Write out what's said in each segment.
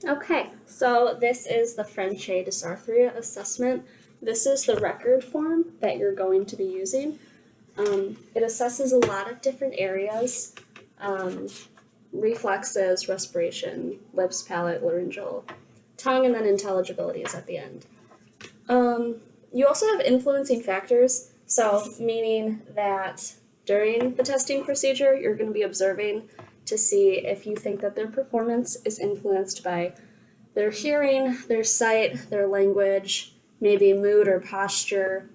Okay, so this is the Frenchay Dysarthria assessment. This is the record form that you're going to be using. It assesses a lot of different areas, reflexes, respiration, lips, palate, laryngeal, tongue, and then intelligibility is at the end. You also have influencing factors, so meaning that during the testing procedure, you're going to be observing to see if you think that their performance is influenced by their hearing, their sight, their language, maybe mood or posture,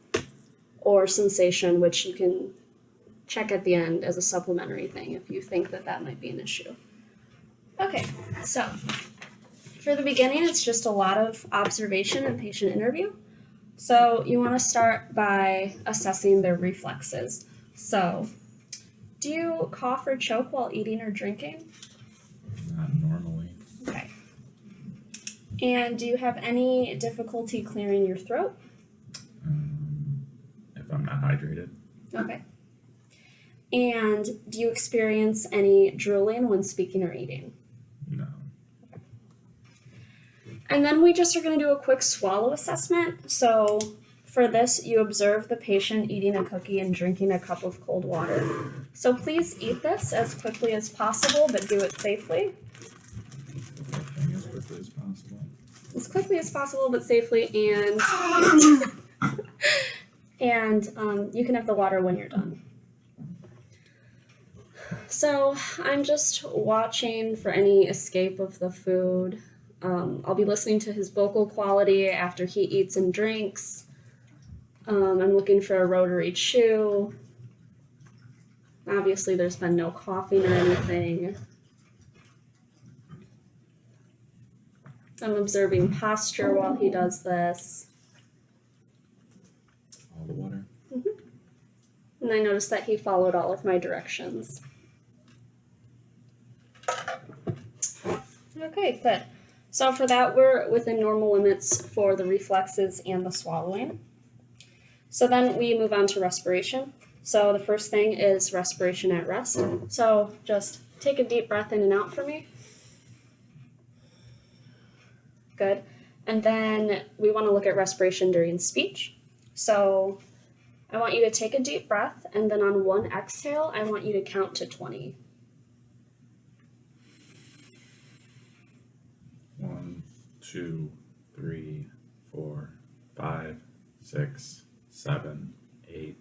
or sensation, which you can check at the end as a supplementary thing if you think that that might be an issue. Okay, so for the beginning, it's just a lot of observation and patient interview. So you want to start by assessing their reflexes. So, do you cough or choke while eating or drinking? Not normally. Okay. And do you have any difficulty clearing your throat? If I'm not hydrated. Okay. And do you experience any drooling when speaking or eating? No. And then we just are going to do a quick swallow assessment. So for this, you observe the patient eating a cookie and drinking a cup of cold water. So please eat this as quickly as possible, but do it safely. As quickly as possible. As quickly as possible, but safely, and you can have the water when you're done. So I'm just watching for any escape of the food. I'll be listening to his vocal quality after he eats and drinks. I'm looking for a rotary chew. Obviously, there's been no coughing or anything. I'm observing posture while he does this. All the water. And I noticed that he followed all of my directions. Okay, good. So for that, we're within normal limits for the reflexes and the swallowing. So then we move on to respiration. So the first thing is respiration at rest. So just take a deep breath in and out for me. Good. And then we want to look at respiration during speech. So I want you to take a deep breath, and then on one exhale, I want you to count to 20. 1, 2, 3, 4, 5, 6, 7, 8,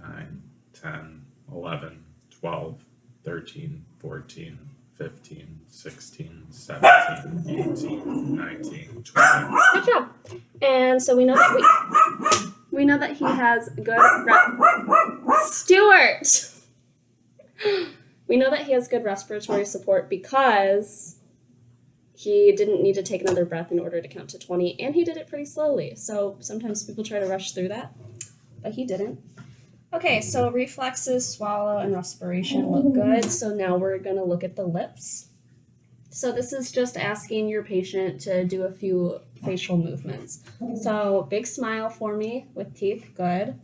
9, 10, 11, 12, 13, 14, 15, 16, 17, 18, 19, 20. Good job. And so we know that he has good Stuart. We know that he has good respiratory support because he didn't need to take another breath in order to count to 20, and he did it pretty slowly. So sometimes people try to rush through that, but he didn't. Okay, so reflexes, swallow, and respiration look good. So now we're going to look at the lips. So this is just asking your patient to do a few facial movements. So big smile for me with teeth, good.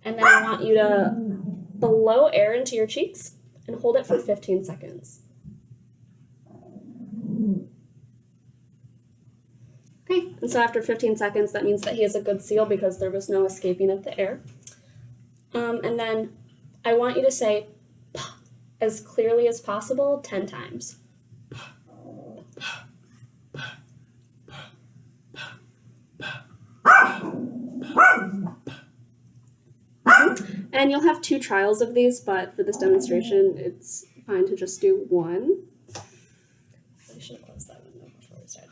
And then I want you to blow air into your cheeks and hold it for 15 seconds. Okay, and so after 15 seconds, that means that he has a good seal because there was no escaping of the air. And then I want you to say as clearly as possible 10 times. And you'll have 2 trials of these, but for this demonstration, it's fine to just do one. I should have closed that window before we started.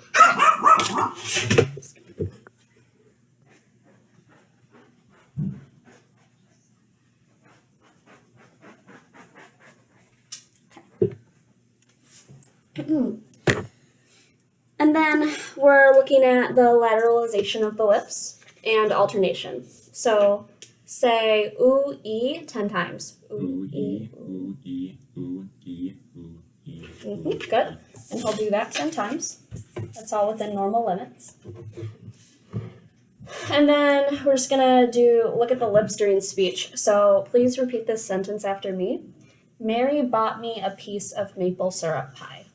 And then we're looking at the lateralization of the lips and alternation. So say ooh, ee 10 times. Ooh, ee, ooh, ee, ooh, ee, ooh, ee. Good. And he'll do that 10 times. That's all within normal limits. And then we're just going to look at the lips during speech. So please repeat this sentence after me. Mary bought me a piece of maple syrup pie.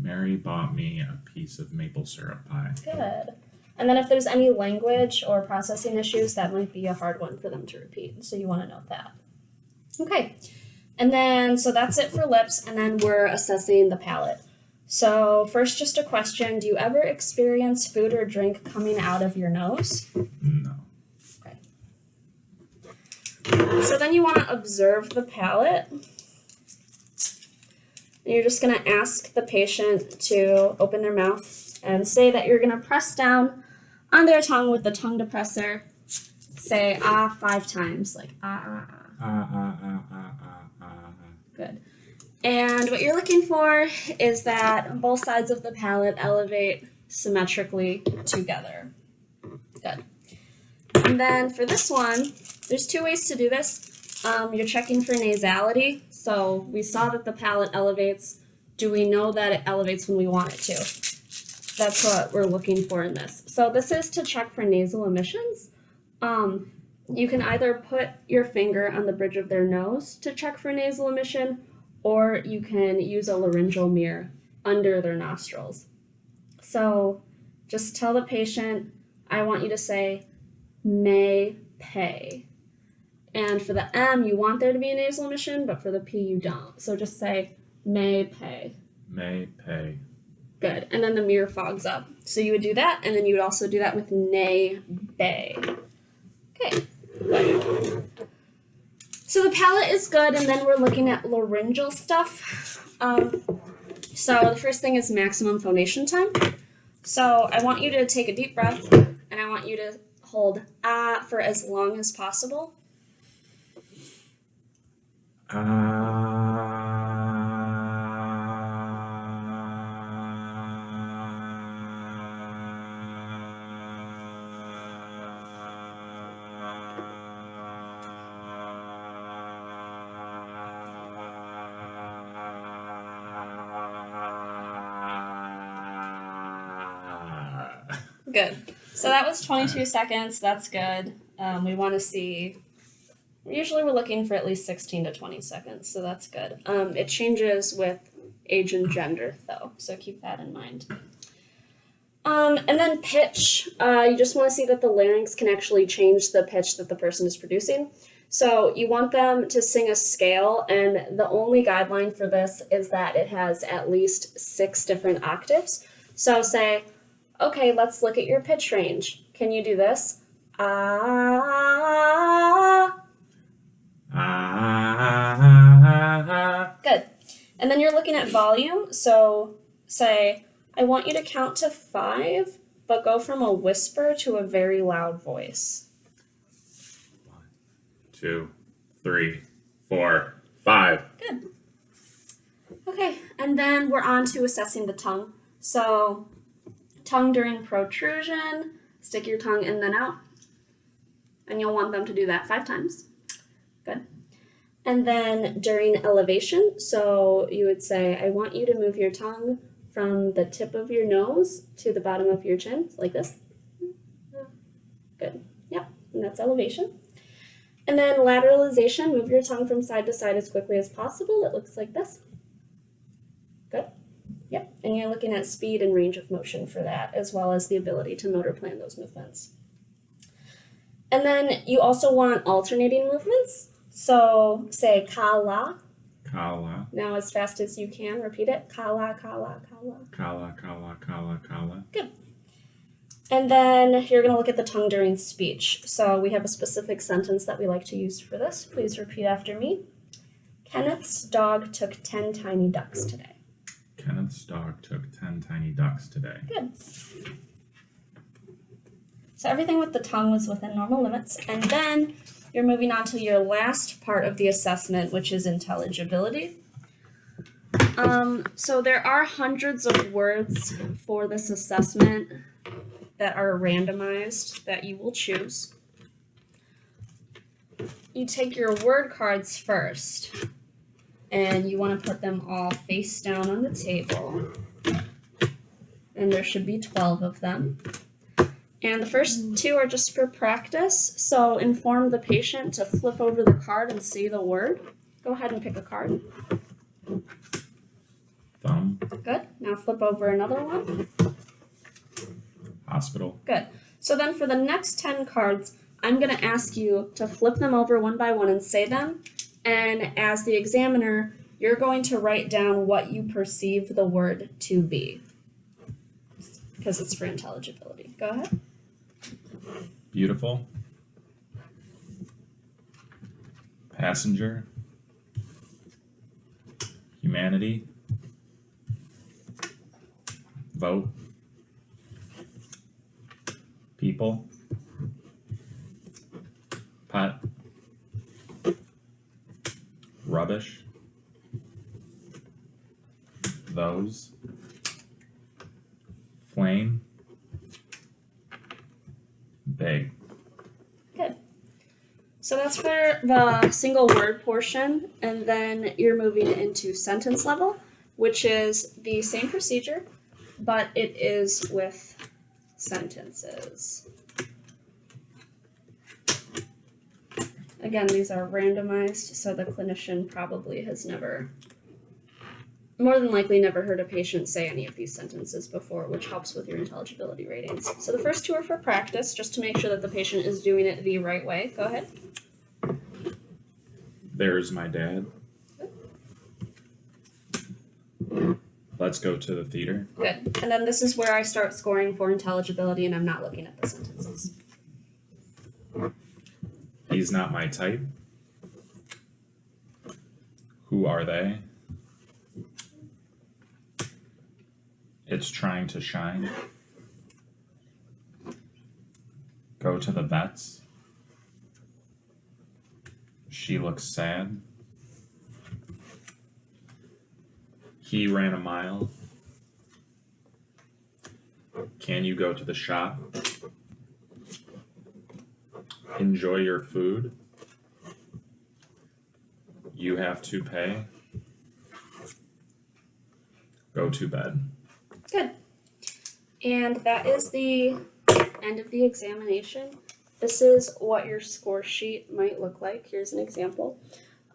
Mary bought me a piece of maple syrup pie. Good. And then if there's any language or processing issues, that might be a hard one for them to repeat. So you want to note that. Okay. And then, so that's it for lips. And then we're assessing the palate. So first, just a question. Do you ever experience food or drink coming out of your nose? No. Okay. So then you want to observe the palate. And you're just going to ask the patient to open their mouth and say that you're going to press down on their tongue with the tongue depressor. Say ah 5 times, like ah, ah, ah. Good. And what you're looking for is that both sides of the palate elevate symmetrically together. Good. And then for this one, there's 2 ways to do this. You're checking for nasality. So we saw that the palate elevates. Do we know that it elevates when we want it to? That's what we're looking for in this. So this is to check for nasal emissions. You can either put your finger on the bridge of their nose to check for nasal emission, or you can use a laryngeal mirror under their nostrils. So just tell the patient, I want you to say, may pay. And for the M, you want there to be a nasal emission, but for the P, you don't. So just say, may pay. May pay. Good. And then the mirror fogs up. So you would do that, and then you would also do that with nay bay. Okay. Good. So the palate is good, and then we're looking at laryngeal stuff. So the first thing is maximum phonation time. So I want you to take a deep breath, and I want you to hold ah for as long as possible. Good. So that was 22 seconds. That's good. We want to see, usually we're looking for at least 16 to 20 seconds, so that's good. It changes with age and gender, though, so keep that in mind. And then pitch. You just want to see that the larynx can actually change the pitch that the person is producing. So you want them to sing a scale, and the only guideline for this is that it has at least 6 different octaves. So say, okay, let's look at your pitch range. Can you do this? Ah. Good. And then you're looking at volume. So say, I want you to count to 5, but go from a whisper to a very loud voice. 1, 2, 3, 4, 5. Good. Okay, and then we're on to assessing the tongue. So tongue during protrusion, stick your tongue in then out. And you'll want them to do that 5 times. Good. And then during elevation, so you would say, I want you to move your tongue from the tip of your nose to the bottom of your chin, like this. Good. Yep, and that's elevation. And then lateralization, move your tongue from side to side as quickly as possible. It looks like this. Good. Yep, and you're looking at speed and range of motion for that, as well as the ability to motor plan those movements. And then you also want alternating movements. So say kala. Kala. Now as fast as you can, repeat it. Kala, kala, kala. Kala, kala, kala, kala. Good. And then you're going to look at the tongue during speech. So we have a specific sentence that we like to use for this. Please repeat after me. Kenneth's dog took 10 tiny ducks today. Kenneth's dog took 10 tiny ducks today. Good. So everything with the tongue was within normal limits. And then you're moving on to your last part of the assessment, which is intelligibility. So there are hundreds of words for this assessment that are randomized that you will choose. You take your word cards first, and you want to put them all face down on the table. And there should be 12 of them. And the first 2 are just for practice, so inform the patient to flip over the card and say the word. Go ahead and pick a card. Thumb. Good. Now Now flip over another one. Hospital. Good. So then for the next 10 cards, I'm going to ask you to flip them over one by one and say them. And as the examiner, you're going to write down what you perceive the word to be. Because it's for intelligibility. Go ahead. Beautiful. Passenger. Humanity. Vote. People. Pet. Rubbish. Those. Flame. Big. Good. So that's for the single word portion, and then you're moving into sentence level, which is the same procedure, but it is with sentences. Again, these are randomized, so the clinician probably has more than likely never heard a patient say any of these sentences before, which helps with your intelligibility ratings. So the first two are for practice, just to make sure that the patient is doing it the right way. Go ahead. There's my dad. Let's go to the theater. Good. And then this is where I start scoring for intelligibility, and I'm not looking at the sentences. He's not my type. Who are they? It's trying to shine. Go to the vets. She looks sad. He ran a mile. Can you go to the shop? Enjoy your food. You have to pay. Go to bed. Good. And that is the end of the examination. This is what your score sheet might look like. Here's an example.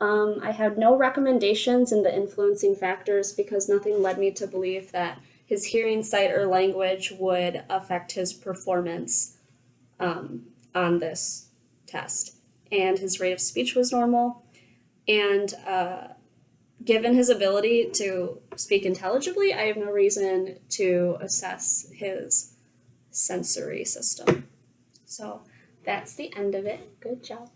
I had no recommendations in the influencing factors because nothing led me to believe that his hearing, sight, or language would affect his performance on this test. And his rate of speech was normal. And given his ability to speak intelligibly, I have no reason to assess his sensory system. So that's the end of it. Good job.